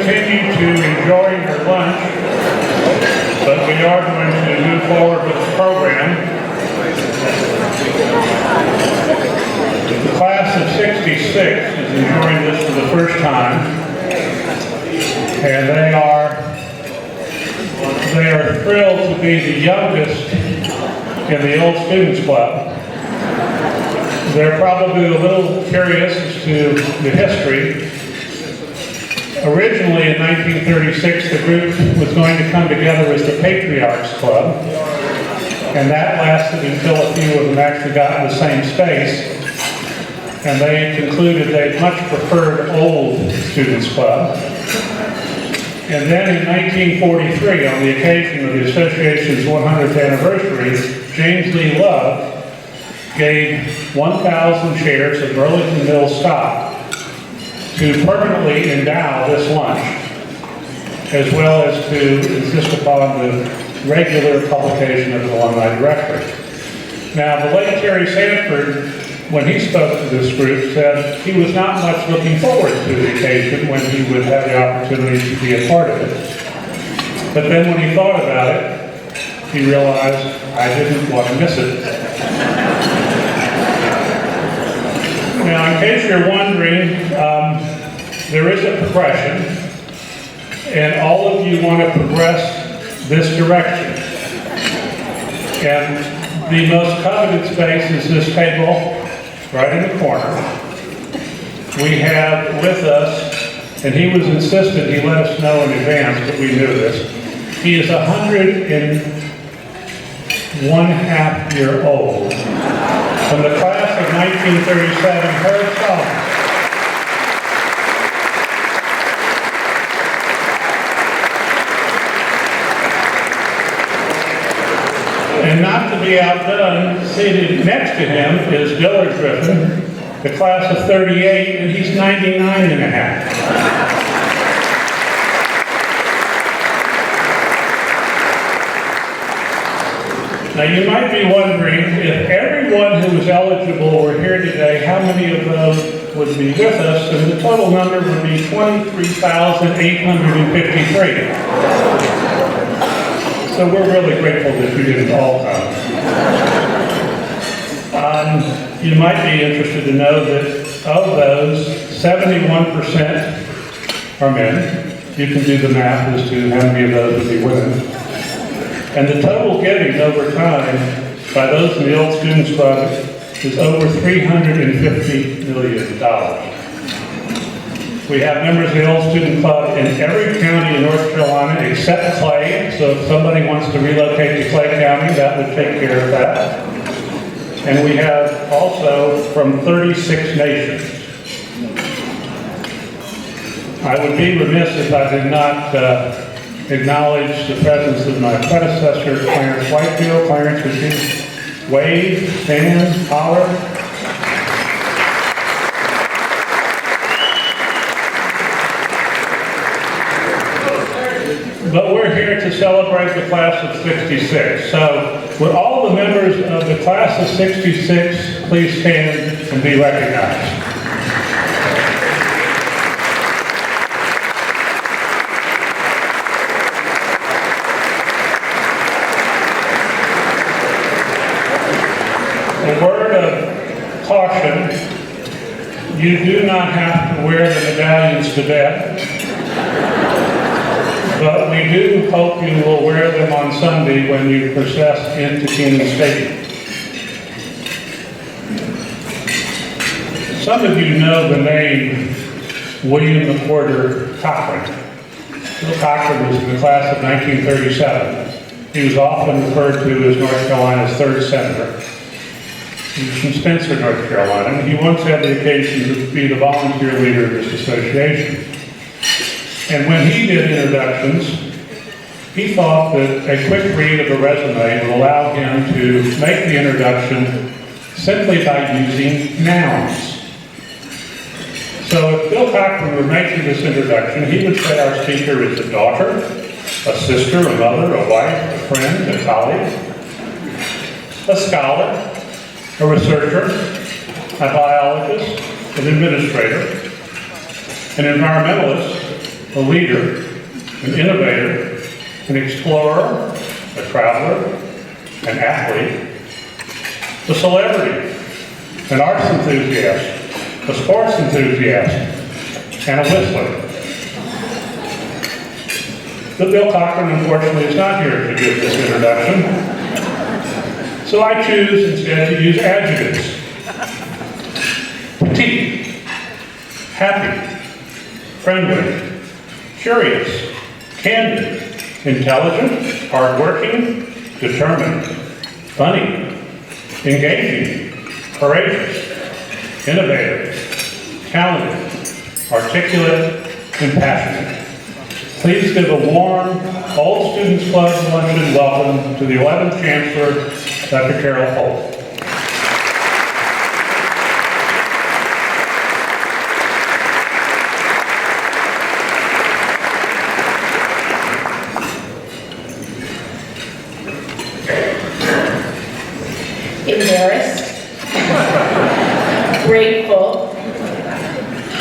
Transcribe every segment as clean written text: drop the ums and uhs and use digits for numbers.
continue to enjoy your lunch, but we are going to move forward with the program. The class of 66 is enjoying this for the first time, and they are thrilled to be the youngest in the Old Students Club. They're probably a little curious as to the history. Originally in 1936, the group was going to come together as the Patriarchs Club, and that lasted until a few of them actually got in the same space, and they concluded they much preferred Old Students Club. And then in 1943, on the occasion of the association's 100th anniversary, James Lee Love gave 1,000 shares of Burlington Mill stock to permanently endow this lunch, as well as to insist upon the regular publication of the alumni directory. Now, the late Terry Sanford, when he spoke to this group, said he was not much looking forward to the occasion when he would have the opportunity to be a part of it. But then when he thought about it, he realized, I didn't want to miss it. Now, in case you're wondering, there is a progression, and all of you want to progress this direction. And the most coveted space is this table right in the corner. We have with us, and he was insistent, he let us know in advance, but we knew this, he is 101.5-year-old. From the class of 1937, Herb Solomon. And not to be outdone, seated next to him is Dillard Griffin, the class of 38, and he's 99.5. Now you might be wondering, if everyone who was eligible were here today, how many of those would be with us? And the total number would be 23,853. So we're really grateful that you didn't all come. You might be interested to know that of those, 71% are men. You can do the math as to how many of those would be women. And the total giving over time by those in the Old Students Club is over $350 million. We have members of the Old Student Club in every county in North Carolina except Clay, so if somebody wants to relocate to Clay County, that would take care of that. And we have also from 36 nations. I would be remiss if I did not acknowledge the presence of my predecessor, Clarence Whitefield. Clarence, would you wave, stand, holler? But we're here to celebrate the class of 66. So, would all the members of the class of 66 please stand and be recognized? A word of caution, you do not have to wear the medallions to death. But we do hope you will wear them on Sunday when you process into Keenan Stadium. Some of you know the name William McWhorter Cochran. Bill Cochran was in the class of 1937. He was often referred to as North Carolina's third senator. He was from Spencer, North Carolina, and he once had the occasion to be the volunteer leader of this association. And when he did introductions, he thought that a quick read of a resume would allow him to make the introduction simply by using nouns. So if Bill Cochran were making this introduction, he would say our speaker is a daughter, a sister, a mother, a wife, a friend, a colleague, a scholar, a researcher, a biologist, an administrator, an environmentalist, a a leader, an innovator, an explorer, a traveler, an athlete, a celebrity, an arts enthusiast, a sports enthusiast, and a whistler. But Bill Cochran, unfortunately, is not here to give this introduction, so I choose instead to use adjectives. Petite, happy, friendly, curious, candid, intelligent, hardworking, determined, funny, engaging, courageous, innovative, talented, articulate, and passionate. Please give a warm Old Students Club Luncheon welcome to the 11th Chancellor, Dr. Carol Holt. Embarrassed, grateful,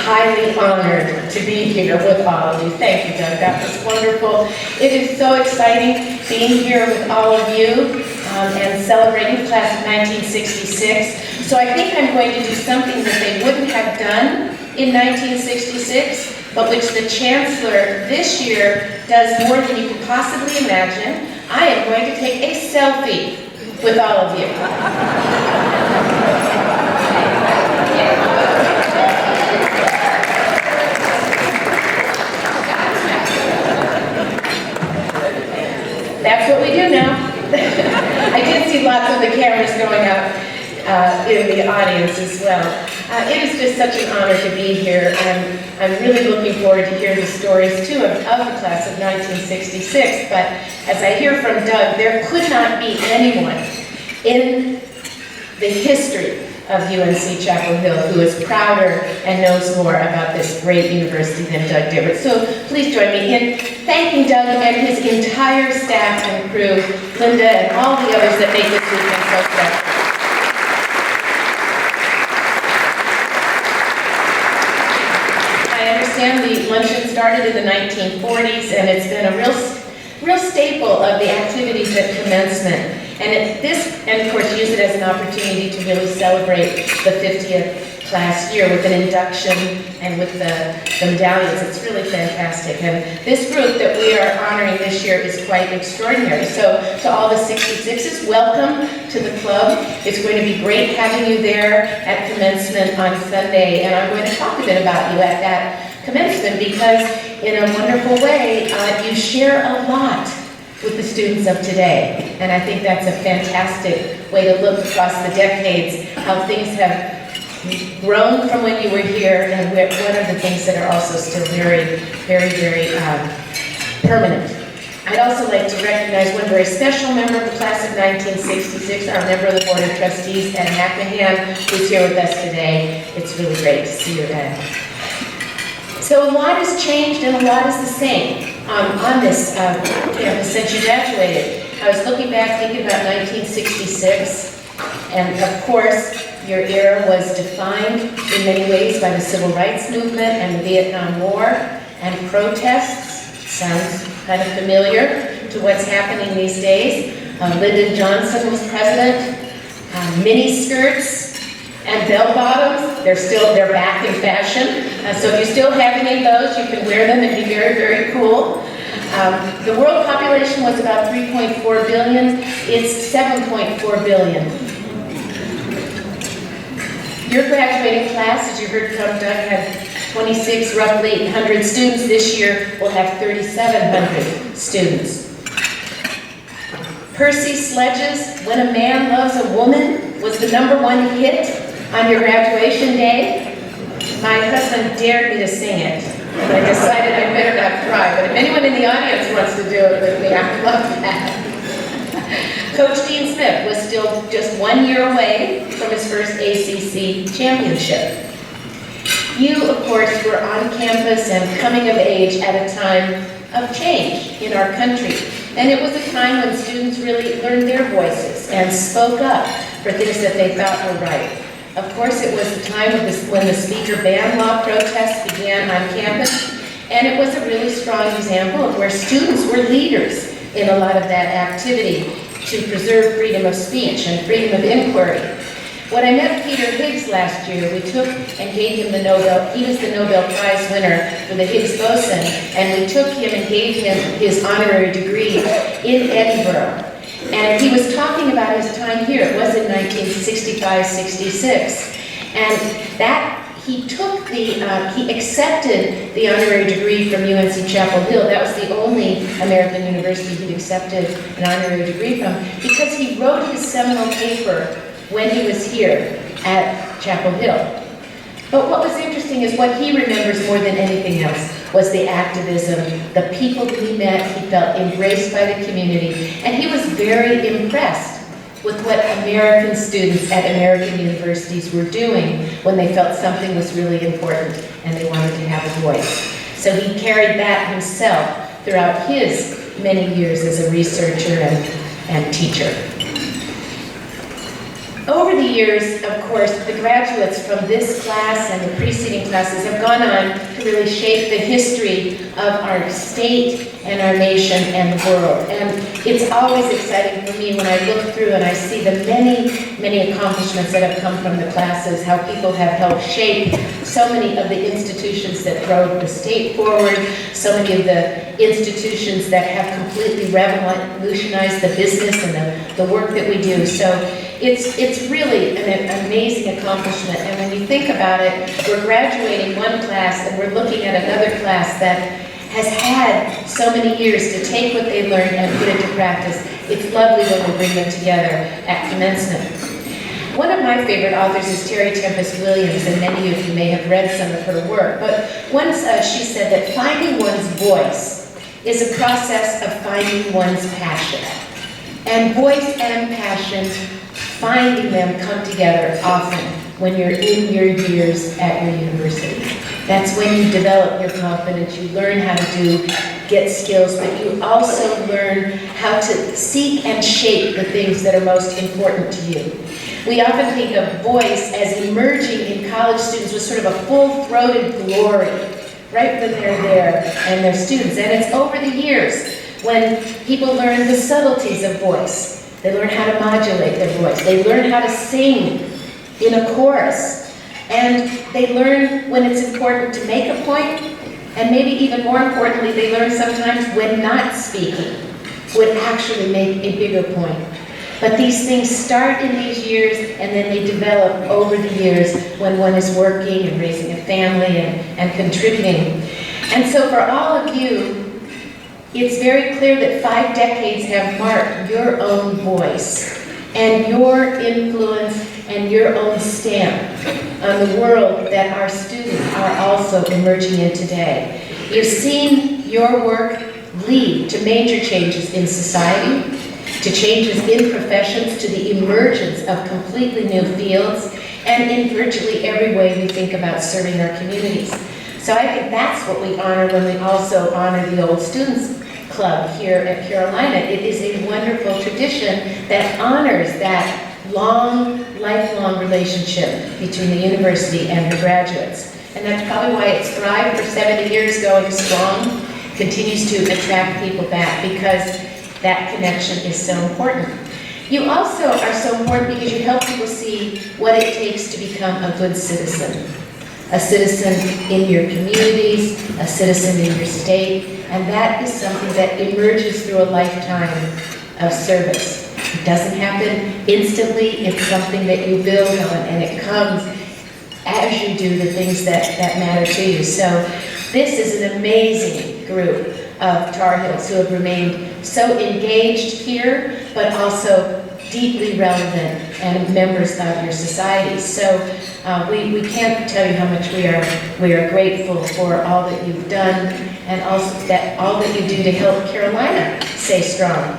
highly honored to be here with all of you. Thank you, Doug. That was wonderful. It is so exciting being here with all of you and celebrating the class of 1966. So I think I'm going to do something that they wouldn't have done in 1966, but which the Chancellor this year does more than you could possibly imagine. I am going to take a selfie with all of you. That's what we do now. I did see lots of the cameras going up in the audience as well. It is just such an honor to be here, and I'm really looking forward to hear the stories too of the class of 1966. But as I hear from Doug, there could not be anyone in the history of UNC Chapel Hill who is prouder and knows more about this great university than Doug Dibert. So please join me in thanking Doug and his entire staff and crew, Linda and all the others that make this weekend so special. I understand the luncheon started in the 1940s, and it's been a real staple of the activities at commencement. And of course, use it as an opportunity to really celebrate the 50th class year with an induction and with the medallions. It's really fantastic. And this group that we are honoring this year is quite extraordinary. So to all the 66s, welcome to the club. It's going to be great having you there at commencement on Sunday. And I'm going to talk a bit about you at that commencement because in a wonderful way, you share a lot with the students of today. And I think that's a fantastic way to look across the decades, how things have grown from when you were here, and what are the things that are also still very, very, very permanent. I'd also like to recognize one very special member of the class of 1966, our member of the Board of Trustees, Ed McMahon, who's here with us today. It's really great to see you, Ed. So a lot has changed and a lot is the same on this campus since you graduated. I was looking back thinking about 1966, and of course your era was defined in many ways by the Civil Rights Movement and the Vietnam War and protests. Sounds kind of familiar to what's happening these days. Lyndon Johnson was president. Mini skirts and bell bottoms, they're back in fashion. So if you still have any of those, you can wear them and be very, very cool. The world population was about 3.4 billion. It's 7.4 billion. Your graduating class, as you heard from Doug, had 26, roughly 800 students. This year, we'll have 3,700 students. Percy Sledge's When a Man Loves a Woman was the #1 hit on your graduation day. My husband dared me to sing it, and I decided I better not try, but if anyone in the audience wants to do it with me, I would love that. Coach Dean Smith was still just 1 year away from his first ACC championship. You, of course, were on campus and coming of age at a time of change in our country. And it was a time when students really learned their voices and spoke up for things that they thought were right. Of course, it was the time when the speaker ban law protests began on campus, And it was a really strong example of where students were leaders in a lot of that activity to preserve freedom of speech and freedom of inquiry. When I met Peter Higgs last year, we took and gave him the Nobel, he was the Nobel Prize winner for the Higgs boson, and we took him and gave him his honorary degree in Edinburgh. And he was talking about his time here. It was in 1965-66. And that, he took the, he accepted the honorary degree from UNC Chapel Hill. That was the only American university he'd accepted an honorary degree from, because he wrote his seminal paper when he was here at Chapel Hill. But what was interesting is what he remembers more than anything else was the activism, the people that he met. He felt embraced by the community, and he was very impressed with what American students at American universities were doing when they felt something was really important and they wanted to have a voice. So he carried that himself throughout his many years as a researcher and teacher. Over the years, of course, the graduates from this class and the preceding classes have gone on to really shape the history of our state and our nation and the world. And it's always exciting for me when I look through and I see the many, many accomplishments that have come from the classes, how people have helped shape so many of the institutions that drove the state forward, so many of the institutions that have completely revolutionized the business and the work that we do. So it's really an amazing accomplishment, and when you think about it, we're graduating one class and we're looking at another class that has had so many years to take what they learned and put it to practice. It's lovely when we bring them together at commencement. One of my favorite authors is Terry Tempest Williams, and many of you may have read some of her work, but once she said that finding one's voice is a process of finding one's passion. And voice and passion, finding them come together often when you're in your years at your university. That's when you develop your confidence, you learn how to get skills, but you also learn how to seek and shape the things that are most important to you. We often think of voice as emerging in college students with sort of a full-throated glory, right when they're there and they're students. And it's over the years when people learn the subtleties of voice. They learn how to modulate their voice. They learn how to sing in a chorus. And they learn when it's important to make a point, and maybe even more importantly, they learn sometimes when not speaking would actually make a bigger point. But these things start in these years, and then they develop over the years when one is working and raising a family and contributing. And so for all of you, it's very clear that 5 decades have marked your own voice and your influence and your own stamp on the world that our students are also emerging in today. You've seen your work lead to major changes in society, to changes in professions, to the emergence of completely new fields, and in virtually every way we think about serving our communities. So I think that's what we honor when we also honor the old Students Club here at Carolina. It is a wonderful tradition that honors that lifelong relationship between the university and her graduates. And that's probably why it's thrived for 70 years going strong, continues to attract people back because that connection is so important. You also are so important because you help people see what it takes to become a good citizen. A citizen in your communities, a citizen in your state, and that is something that emerges through a lifetime of service. It doesn't happen instantly, it's something that you build on, and it comes as you do the things that matter to you. So this is an amazing group of Tar Heels who have remained so engaged here, but also deeply relevant and members of your society. So we can't tell you how much we are grateful for all that you've done, and also that all that you do to help Carolina stay strong.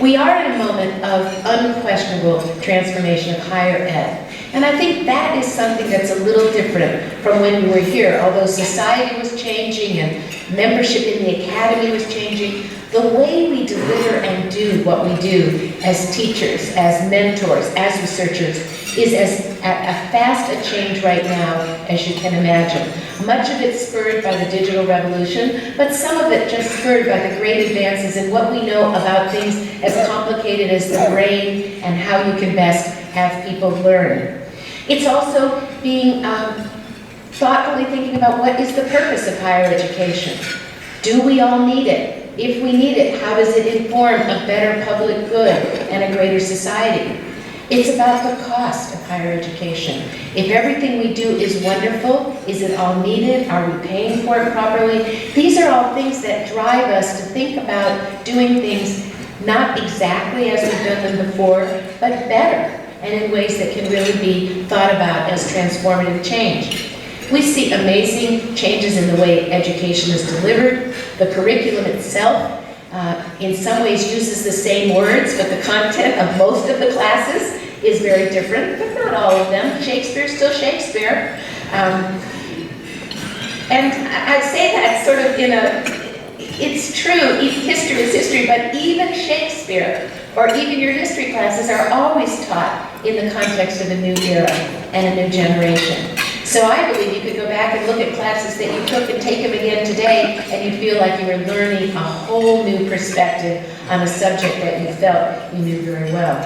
We are in a moment of unquestionable transformation of higher ed. And I think that is something that's a little different from when we were here. Although society was changing and membership in the academy was changing, the way we deliver and do what we do as teachers, as mentors, as researchers, is as fast a change right now as you can imagine. Much of it spurred by the digital revolution, but some of it just spurred by the great advances in what we know about things as complicated as the brain and how you can best have people learn. It's also being thoughtfully thinking about what is the purpose of higher education. Do we all need it? If we need it, how does it inform a better public good and a greater society? It's about the cost of higher education. If everything we do is wonderful, is it all needed? Are we paying for it properly? These are all things that drive us to think about doing things not exactly as we've done them before, but better, and in ways that can really be thought about as transformative change. We see amazing changes in the way education is delivered. The curriculum itself, in some ways, uses the same words, but the content of most of the classes is very different, but not all of them. Shakespeare's still Shakespeare. And I say that sort of it's true, history is history, but even Shakespeare, or even your history classes, are always taught in the context of a new era and a new generation. So I believe you could go back and look at classes that you took and take them again today, and you'd feel like you were learning a whole new perspective on a subject that you felt you knew very well.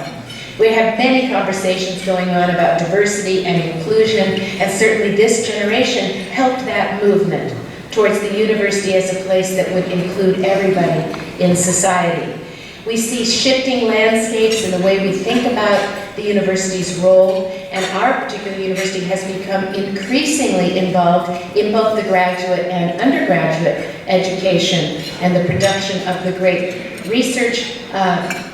We have many conversations going on about diversity and inclusion, and certainly this generation helped that movement towards the university as a place that would include everybody in society. We see shifting landscapes in the way we think about the university's role, and our particular university has become increasingly involved in both the graduate and undergraduate education and the production of the great research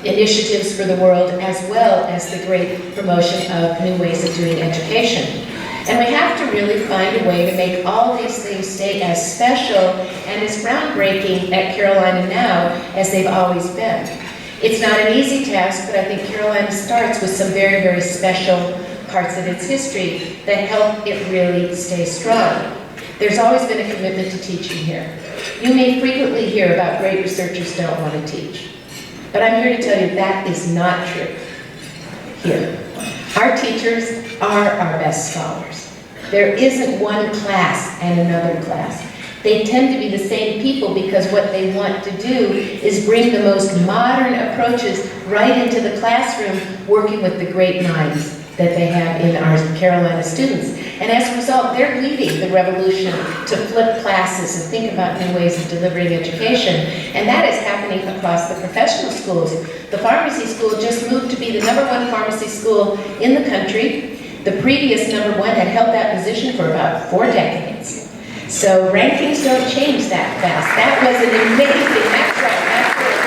initiatives for the world, as well as the great promotion of new ways of doing education. And we have to really find a way to make all these things stay as special and as groundbreaking at Carolina now as they've always been. It's not an easy task, but I think Carolina starts with some very, very special parts of its history that help it really stay strong. There's always been a commitment to teaching here. You may frequently hear about great researchers don't want to teach, but I'm here to tell you that is not true here. Our teachers are our best scholars. There isn't one class and another class. They tend to be the same people because what they want to do is bring the most modern approaches right into the classroom, working with the great minds that they have in our Carolina students. And as a result, they're leading the revolution to flip classes and think about new ways of delivering education. And that is happening across the professional schools. The pharmacy school just moved to be the #1 pharmacy school in the country. The previous #1 had held that position for about 4 decades. So rankings don't change that fast. That was an amazing, that's right, absolutely.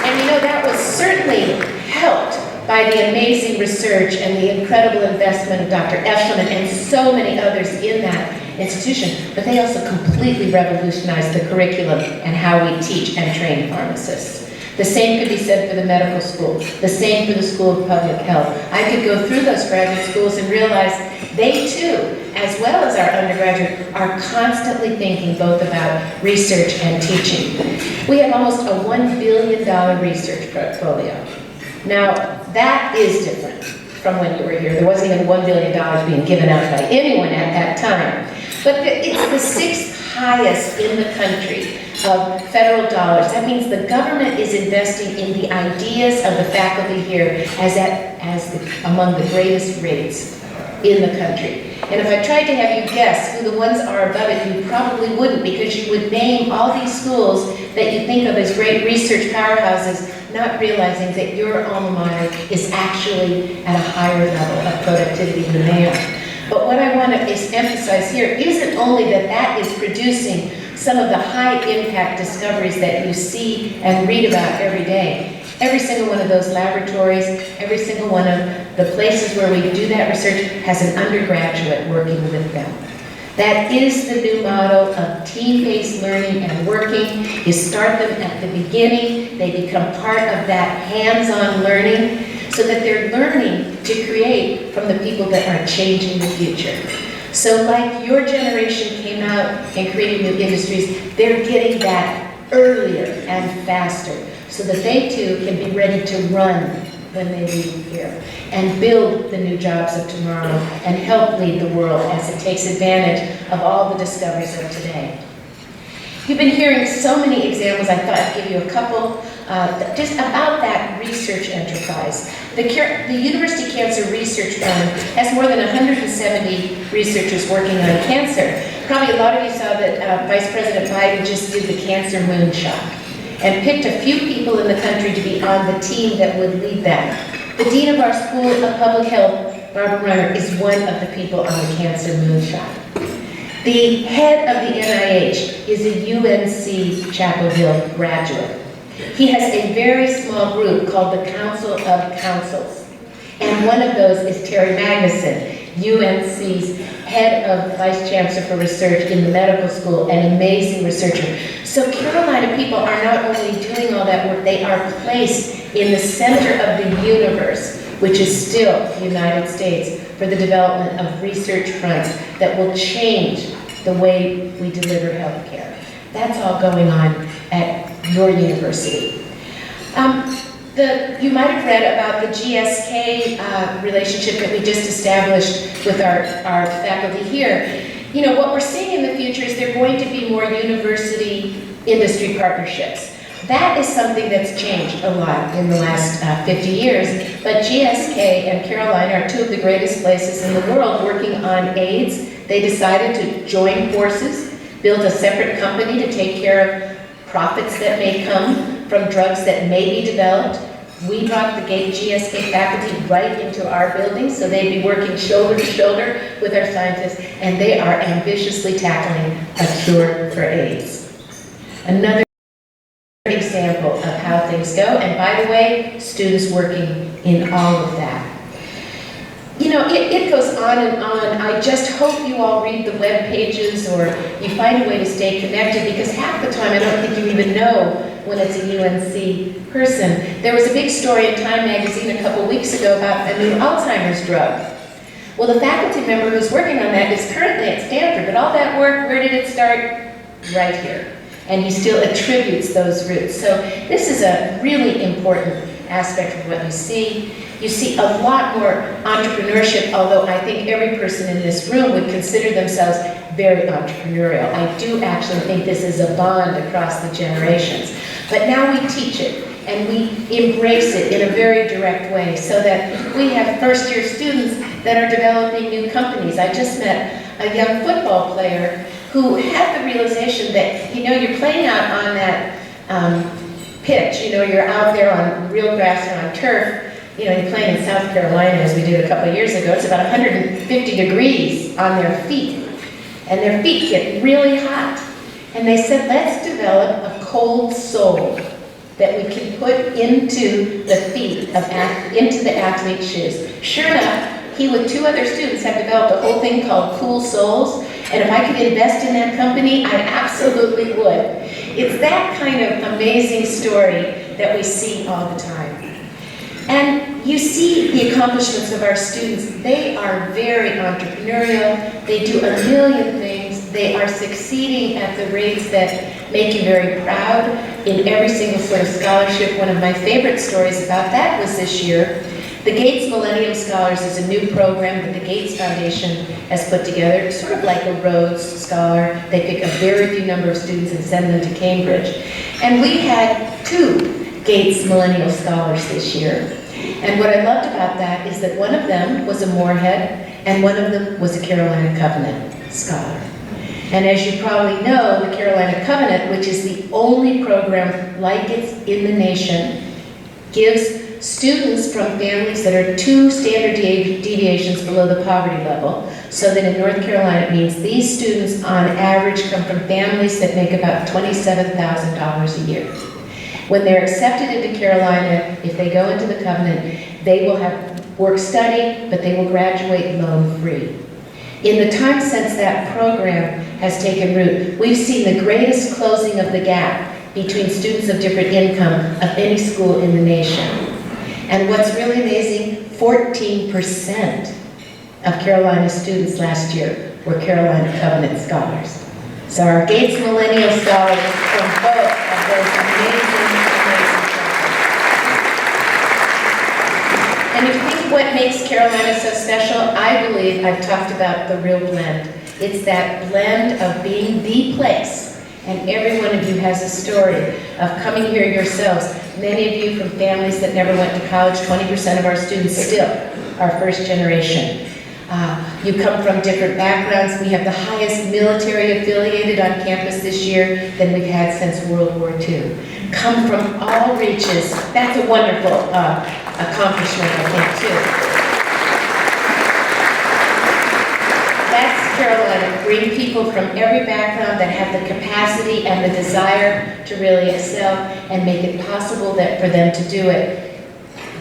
And you know, that was certainly helped by the amazing research and the incredible investment of Dr. Eshleman and so many others in that institution. But they also completely revolutionized the curriculum and how we teach and train pharmacists. The same could be said for the medical school, the same for the School of Public Health. I could go through those graduate schools and realize they too, as well as our undergraduate, are constantly thinking both about research and teaching. We have almost a $1 billion research portfolio. Now, that is different from when you were here. There wasn't even $1 billion being given out by anyone at that time. But it's the 6th highest in the country of federal dollars. That means the government is investing in the ideas of the faculty here among the greatest rates in the country. And if I tried to have you guess who the ones are above it, you probably wouldn't, because you would name all these schools that you think of as great research powerhouses, not realizing that your alma mater is actually at a higher level of productivity than they are. But what I want to emphasize here isn't only that that is producing some of the high-impact discoveries that you see and read about every day. Every single one of those laboratories, every single one of the places where we do that research has an undergraduate working with them. That is the new model of team-based learning and working. You start them at the beginning, they become part of that hands-on learning, so that they're learning to create from the people that are changing the future. So like your generation came out and created new industries, they're getting that earlier and faster, so that they too can be ready to run when they leave here and build the new jobs of tomorrow and help lead the world as it takes advantage of all the discoveries of today. You've been hearing so many examples. I thought I'd give you a couple just about that research enterprise. The University Cancer Research Fund has more than 170 researchers working on cancer. Probably a lot of you saw that Vice President Biden just did the cancer moonshot and picked a few people in the country to be on the team that would lead that. The Dean of our School of Public Health, Barbara Runner, is one of the people on the cancer moonshot. The head of the NIH is a UNC Chapel Hill graduate. He has a very small group called the Council of Councils. And one of those is Terry Magnuson, UNC's head of Vice Chancellor for Research in the medical school, an amazing researcher. So Carolina people are not only doing all that work, they are placed in the center of the universe, which is still the United States, for the development of research fronts that will change the way we deliver health care. That's all going on at your university. You might have read about the GSK relationship that we just established with our faculty here. You know, what we're seeing in the future is there are going to be more university-industry partnerships. That is something that's changed a lot in the last 50 years, but GSK and Carolina are two of the greatest places in the world working on AIDS. They decided to join forces, build a separate company to take care of profits that may come from drugs that may be developed. We brought the GSK faculty right into our building, so they'd be working shoulder to shoulder with our scientists, and they are ambitiously tackling a cure for AIDS. Another example of how things go, and by the way, students working in all of that. You know, it goes on and on. I just hope you all read the web pages or you find a way to stay connected, because half the time I don't think you even know when it's a UNC person. There was a big story in Time magazine a couple weeks ago about a new Alzheimer's drug. Well, the faculty member who's working on that is currently at Stanford, but all that work, where did it start? Right here. And he still attributes those roots. So this is a really important aspect of what you see. You see a lot more entrepreneurship, although I think every person in this room would consider themselves very entrepreneurial. I do actually think this is a bond across the generations. But now we teach it, and we embrace it in a very direct way, so that we have first-year students that are developing new companies. I just met a young football player who had the realization that, you know, you're playing out on that pitch, you know, you're out there on real grass or on turf. You know, you're playing in South Carolina, as we did a couple of years ago. It's about 150 degrees on their feet, and their feet get really hot. And they said, let's develop a cold sole that we can put into the feet of into the athlete's shoes. Sure enough, he with two other students have developed a whole thing called Cool Soles, and if I could invest in that company, I absolutely would. It's that kind of amazing story that we see all the time. And you see the accomplishments of our students. They are very entrepreneurial. They do a million things. They are succeeding at the rates that make you very proud in every single sort of scholarship. One of my favorite stories about that was this year. The Gates Millennium Scholars is a new program that the Gates Foundation has put together. It's sort of like a Rhodes Scholar. They pick a very few number of students and send them to Cambridge. And we had 2 Gates Millennial Scholars this year. And what I loved about that is that one of them was a Moorhead and one of them was a Carolina Covenant Scholar. And as you probably know, the Carolina Covenant, which is the only program like it's in the nation, gives students from families that are 2 standard deviations below the poverty level, so that in North Carolina it means these students on average come from families that make about $27,000 a year. When they're accepted into Carolina, if they go into the Covenant, they will have work study, but they will graduate loan-free. In the time since that program has taken root, we've seen the greatest closing of the gap between students of different income of any school in the nation. And what's really amazing, 14% of Carolina students last year were Carolina Covenant Scholars. So our Gates Millennial Scholars from both of those amazing what makes Carolina so special? I believe I've talked about the real blend. It's that blend of being the place, and every one of you has a story of coming here yourselves. Many of you from families that never went to college. 20% of our students still are first generation. You come from different backgrounds. We have the highest military affiliated on campus this year than we've had since World War II. Come from all reaches. That's a wonderful accomplishment, I think, too. That's Carolina. Bring people from every background that have the capacity and the desire to really excel and make it possible for them to do it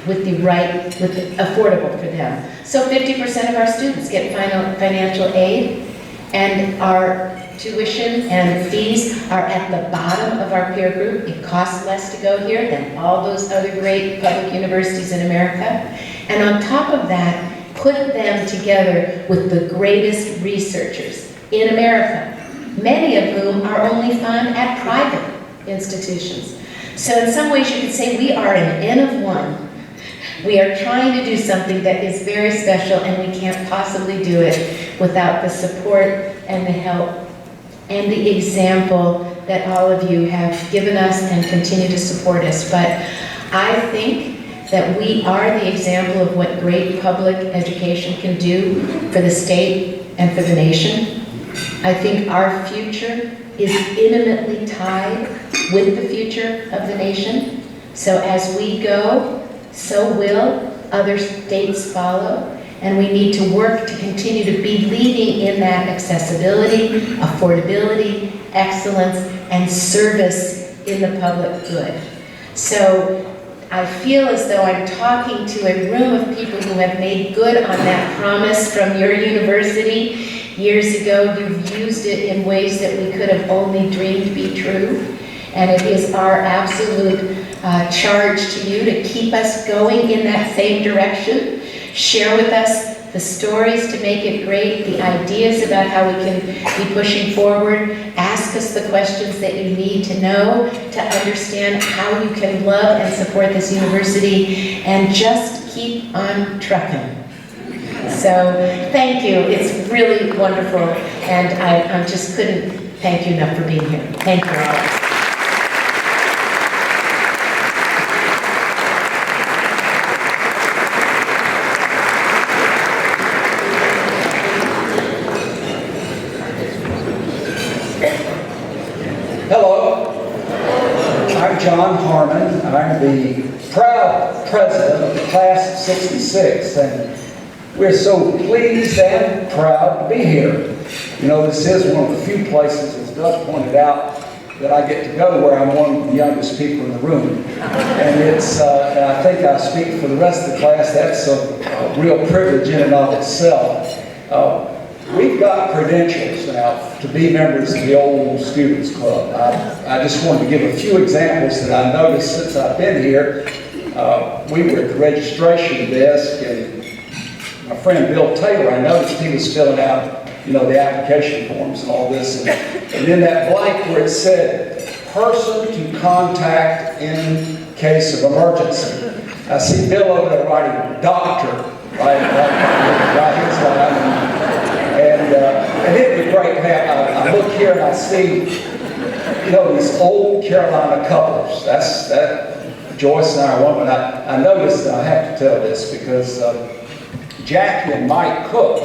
affordable for them. So 50% of our students get financial aid, and our tuition and fees are at the bottom of our peer group. It costs less to go here than all those other great public universities in America. And on top of that, put them together with the greatest researchers in America, many of whom are only found at private institutions. So in some ways you could say we are an N of one. We are trying to do something that is very special, and we can't possibly do it without the support and the help and the example that all of you have given us and continue to support us. But I think that we are the example of what great public education can do for the state and for the nation. I think our future is intimately tied with the future of the nation. So as we go, so will other states follow, and we need to work to continue to be leading in that accessibility, affordability, excellence, and service in the public good. So I feel as though I'm talking to a room of people who have made good on that promise from your university years ago. You've used it in ways that we could have only dreamed be true, and it is our absolute charge to you to keep us going in that same direction. Share with us the stories to make it great, the ideas about how we can be pushing forward. Ask us the questions that you need to know to understand how you can love and support this university, and just keep on trucking. So thank you. It's really wonderful, and I just couldn't thank you enough for being here. Thank you all. John Harmon. I'm the proud president of the class of '66, and we're so pleased and proud to be here. You know, this is one of the few places, as Doug pointed out, that I get to go where I'm one of the youngest people in the room. And it's, and I think I speak for the rest of the class, that's a real privilege in and of itself. We've got credentials now to be members of the old Students Club. I just wanted to give a few examples that I noticed since I've been here. We were at the registration desk, and my friend Bill Taylor, I noticed he was filling out, you know, the application forms and all this. And in that blank where it said, person to contact in case of emergency. I see Bill over there writing doctor, right his line. And it'd be great to have, I look here and I see, you know, these old Carolina couples. That Joyce and I are one, but I noticed, and I have to tell this because Jackie and Mike Cook,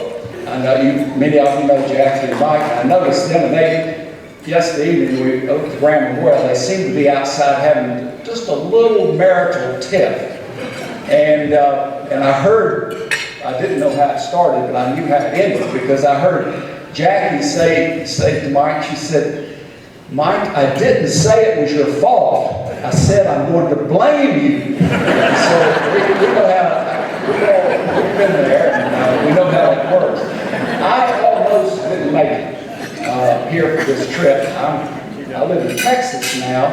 I know many of you know Jackie and Mike, and I noticed them, and yesterday evening we were at the Grand Memorial, they seemed to be outside having just a little marital tiff. And I heard, I didn't know how it started, but I knew how it ended because I heard Jackie say to Mike, she said, Mike, I didn't say it was your fault. I said I'm going to blame you. So we know how, we've been there, and we know how it works. I almost didn't make it here for this trip. I live in Texas now,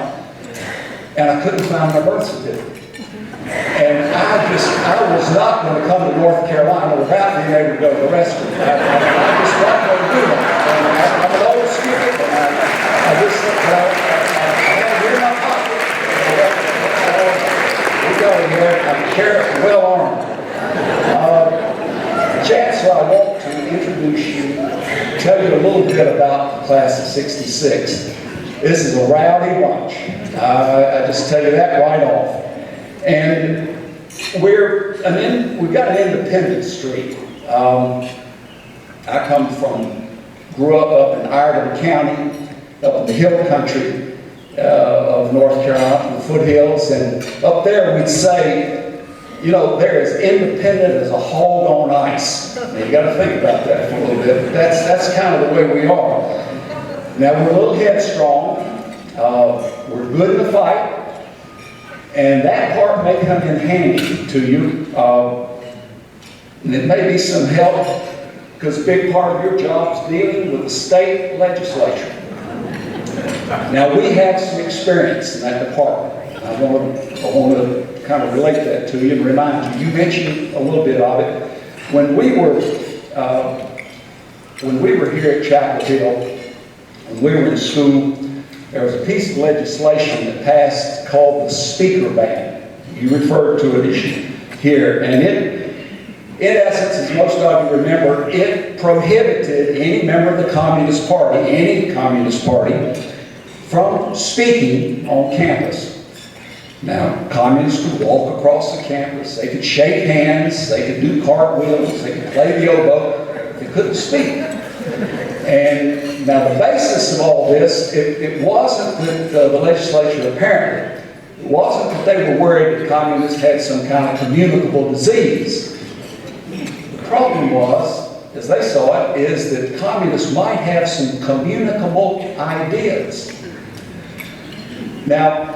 and I couldn't find my birth certificate. And I was not going to come to North Carolina without being able to go to the restroom. I just wasn't going to do that. And I'm an old student, and I just said, I had it in my pocket. We go here, I'm well armed. tell you a little bit about the class of '66. This is a rowdy bunch. I just tell you that right off. And we've got an independent street. I grew up in Ireland County, up in the hill country of North Carolina, the foothills, and up there we'd say, you know, they're as independent as a hog on ice. Now, you got to think about that for a little bit, but that's kind of the way we are. Now, we're a little headstrong. We're good in the fight. And that part may come in handy to you. And it may be some help, because a big part of your job is dealing with the state legislature. Now, we have some experience in that department. I want to kind of relate that to you and remind you. You mentioned a little bit of it. When we were here at Chapel Hill, when we were in school, there was a piece of legislation that passed called the speaker ban. You referred to it here, and in essence, as most of you remember, it prohibited any member of the Communist Party, any Communist Party, from speaking on campus. Now, communists could walk across the campus, they could shake hands, they could do cartwheels, they could play the oboe, they couldn't speak. And now the basis of all this, it wasn't that the legislature apparently, it wasn't that they were worried that communists had some kind of communicable disease. The problem was, as they saw it, is that communists might have some communicable ideas. Now,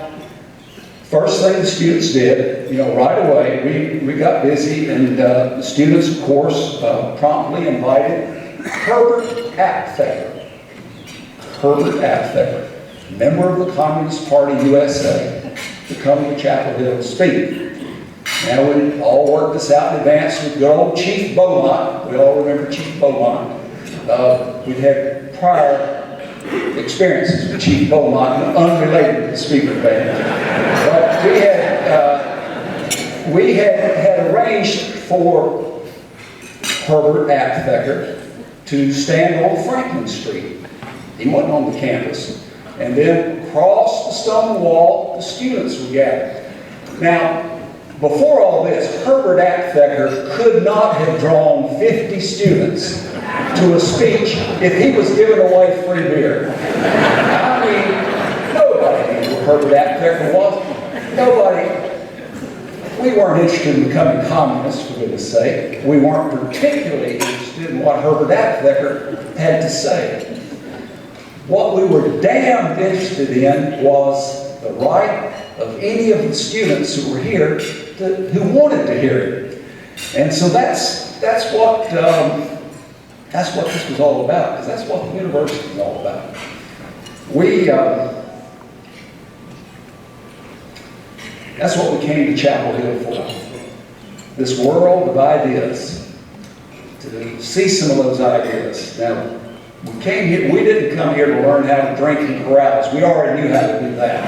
first thing the students did, right away, we got busy, and the students, of course, promptly invited Herbert Aptheker. Herbert Aptheker, member of the Communist Party USA, to come to Chapel Hill to speak. Now, we all worked this out in advance with good old Chief Beaumont. We all remember Chief Beaumont. We'd had prior experiences with Chief Beaumont, unrelated to the speaker ban. But we had arranged for Herbert Aptheker to stand on Franklin Street. He wasn't on the campus. And then across the stone wall, the students were gathered. Now, before all this, Herbert Aptheker could not have drawn 50 students to a speech if he was giving away free beer. I mean, nobody knew who Herbert Aptheker was. Nobody. We weren't interested in becoming communists, for goodness sake. We weren't particularly interested in what Herbert Aptheker had to say. What we were damned interested in was the right of any of the students who were here, who wanted to hear it. And so that's what this was all about, because that's what the university is all about. That's what we came to Chapel Hill for. This world of ideas, to see some of those ideas. Now, we came here, we didn't come here to learn how to drink and carouse. We already knew how to do that.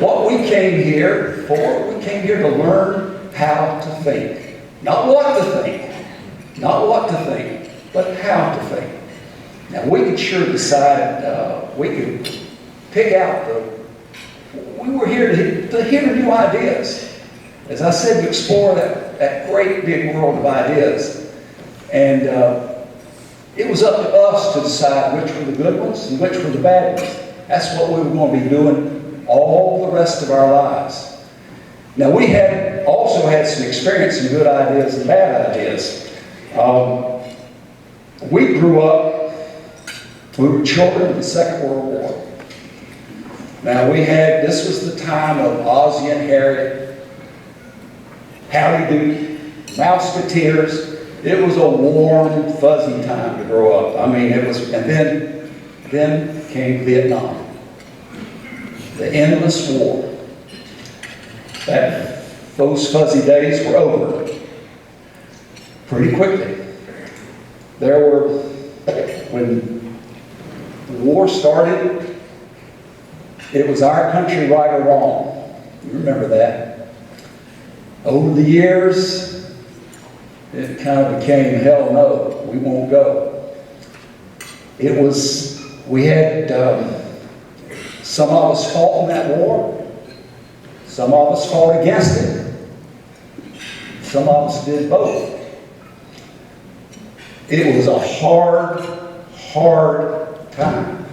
What we came here for, we came here to learn how to think. Not what to think. Not what to think, but how to think. Now, we could sure decide, we could pick out we were here to hear new ideas. As I said, to explore that great big world of ideas. And it was up to us to decide which were the good ones and which were the bad ones. That's what we were going to be doing all the rest of our lives. Now, we had also had some experience in good ideas and bad ideas. We grew up, we were children of the Second World War. Now, this was the time of Ozzie and Harriet, Howdy Doody, Mouseketeers. It was a warm, fuzzy time to grow up. I mean, it was, and then came Vietnam. The endless war. Those fuzzy days were over pretty quickly. When the war started, it was our country, right or wrong. You remember that. Over the years, it kind of became, hell no, we won't go. We had, some of us fought in that war. Some of us fought against it. Some of us did both. It was a hard, hard time.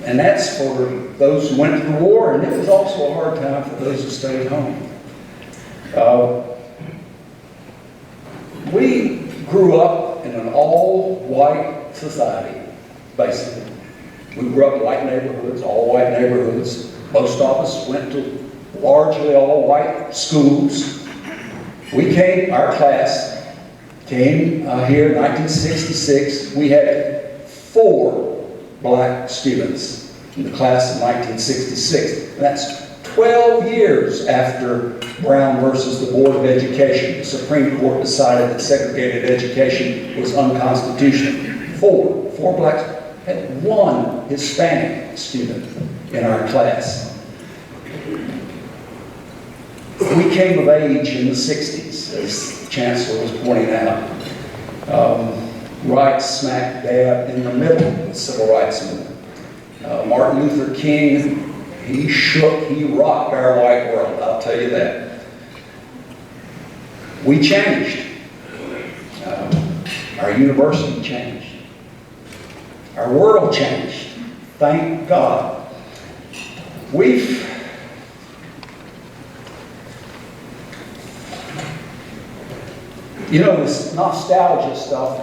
And that's for those who went to the war, and it was also a hard time for those who stayed home. We grew up in an all-white society, basically. We grew up in white neighborhoods, all-white neighborhoods. Most of us went to largely all-white schools. Our class came here in 1966. We had 4 black students in the class of 1966. And that's 12 years after Brown versus the Board of Education. The Supreme Court decided that segregated education was unconstitutional. 4 blacks, had 1 Hispanic student in our class. We came of age in the 60s, as the Chancellor was pointing out, right smack dab in the middle of the Civil Rights Movement. Martin Luther King, he rocked our white world, I'll tell you that. We changed. Our university changed. Our world changed. Thank God. This nostalgia stuff,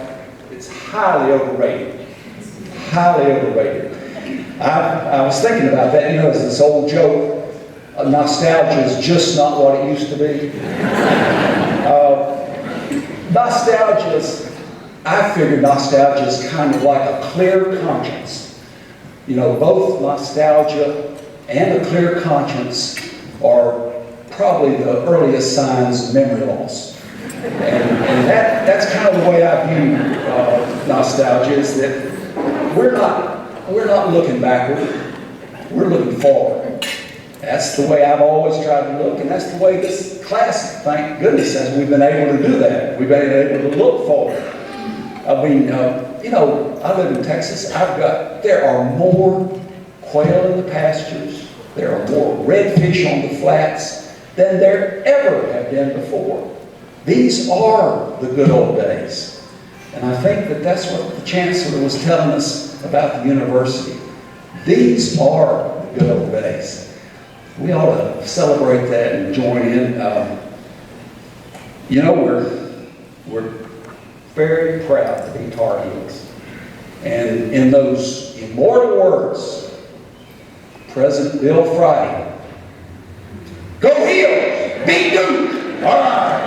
it's highly overrated. Highly overrated. I was thinking about that. There's this old joke, nostalgia is just not what it used to be. I figured nostalgia is kind of like a clear conscience. Both nostalgia and a clear conscience are probably the earliest signs of memory loss. And that's kind of the way I view nostalgia, is that we're not looking backward, we're looking forward. That's the way I've always tried to look, and that's the way this class, thank goodness, as we've been able to do that. We've been able to look forward. I live in Texas. There are more quail in the pastures, there are more redfish on the flats than there ever have been before. These are the good old days. And I think that that's what the Chancellor was telling us about the university. These are the good old days. We ought to celebrate that and join in. We're very proud to be Tar Heels. And in those immortal words, President Bill Friday, go Heels, beat Duke. All right.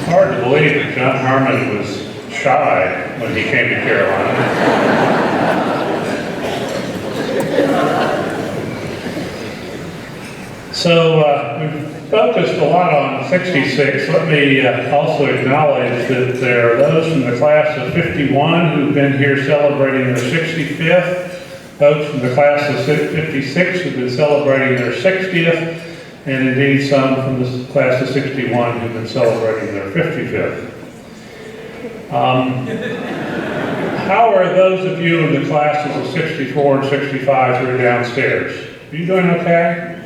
Hard to believe that John Harmon was shy when he came to Carolina. So we've focused a lot on 66. Let me also acknowledge that there are those from the class of 51 who've been here celebrating their 65th, folks from the class of 56 who've been celebrating their 60th, and indeed some from the class of 61 who've been celebrating their 55th. How are those of you in the classes of 64 and 65 who are downstairs? Are you doing okay?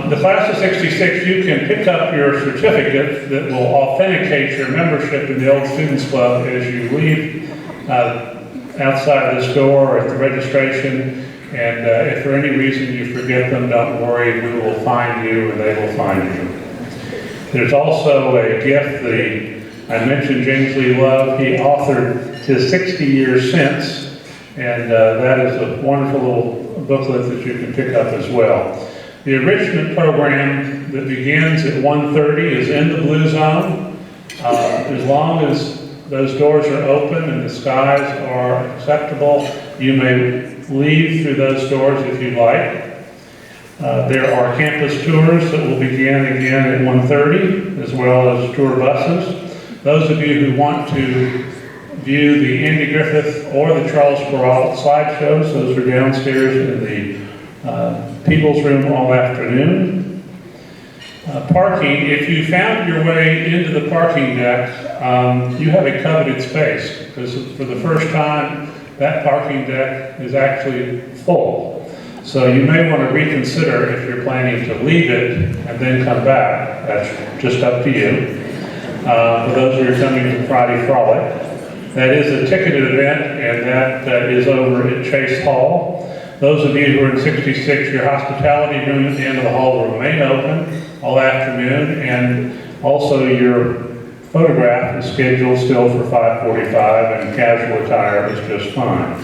The class of 66, you can pick up your certificate that will authenticate your membership in the Old Students Club as you leave outside this door at the registration. And if for any reason you forget them, don't worry, we will find you and they will find you. There's also a gift, I mentioned James Lee Love. He authored his 60 Years Since, and that is a wonderful little booklet that you can pick up as well. The enrichment program that begins at 1:30 is in the Blue Zone. As long as those doors are open and the skies are acceptable, you may leave through those doors if you'd like. There are campus tours that will begin again at 1:30, as well as tour buses. Those of you who want to view the Andy Griffith or the Charles Perrault slideshows, those are downstairs in the People's Room all afternoon. Parking, if you found your way into the parking deck, you have a coveted space, because for the first time, that parking deck is actually full. So you may want to reconsider if you're planning to leave it and then come back. That's just up to you. For those who are coming to Friday Frolic, that is a ticketed event, and that is over at Chase Hall. Those of you who are in 66, your hospitality room at the end of the hall will remain open all afternoon, and also your photograph is scheduled still for 5:45, and casual attire is just fine.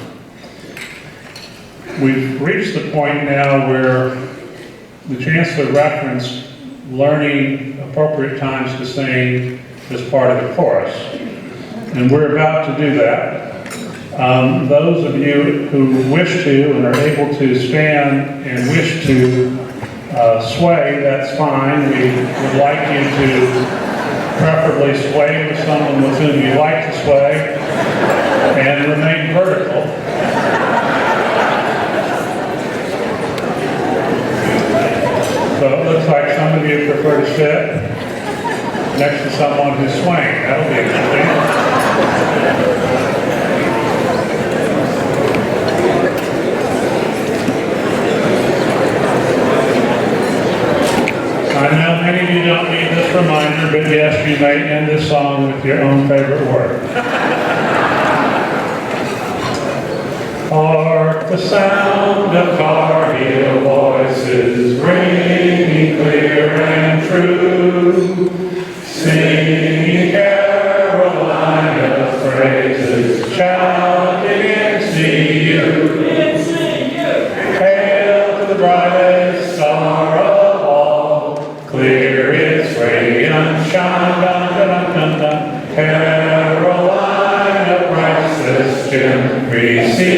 We've reached the point now where the Chancellor referenced learning appropriate times to sing as part of the chorus. And we're about to do that. Those of you who wish to and are able to stand and wish to sway, that's fine. We would like you to preferably sway with someone with whom you like to sway and remain vertical. So it looks like some of you prefer to sit next to someone who's swaying. That'll be interesting. I know many of you don't need this reminder, but yes, you may end this song with your own favorite word. Hark the sound of car heel voices ringing clear and true, singing Carolina's praises, shouting in CU. Hail to the brightest star of all, clear its radiant shine, dun, dun, dun, dun, dun. Carolina, priceless gem, receive